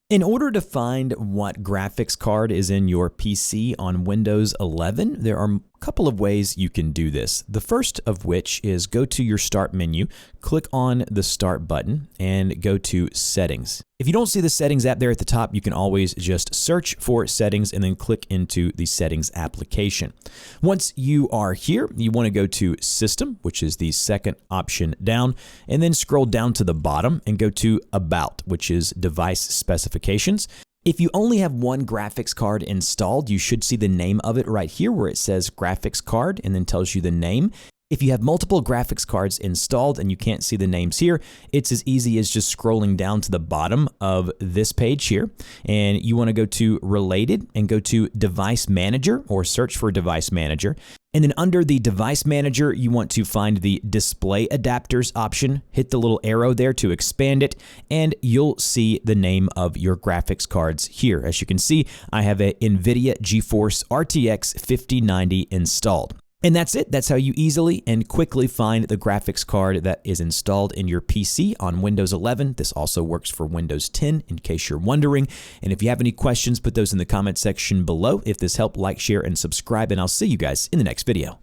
In order to find what graphics card is in your PC on Windows 11, there are a couple of ways you can do this. The first of which is go to your Start menu, click on the Start button, and go to Settings. If you don't see the Settings app there at the top, you can always just search for Settings and then click into the Settings application. Once you are here, you want to go to System, which is the second option down, and then scroll down to the bottom and go to About, which is Device Specifications. If you only have one graphics card installed, you should see the name of it right here where it says graphics card and then tells you the name. If you have multiple graphics cards installed and you can't see the names here, it's as easy as just scrolling down to the bottom of this page here. And you want to go to Related and go to Device Manager or search for Device Manager. And then under the Device Manager, you want to find the Display Adapters option. Hit the little arrow there to expand it, and you'll see the name of your graphics cards here. As you can see, I have a NVIDIA GeForce RTX 5090 installed. And that's it. That's how you easily and quickly find the graphics card that is installed in your PC on Windows 11. This also works for Windows 10 in case you're wondering. And if you have any questions, put those in the comment section below. If this helped, like, share, and subscribe, and I'll see you guys in the next video.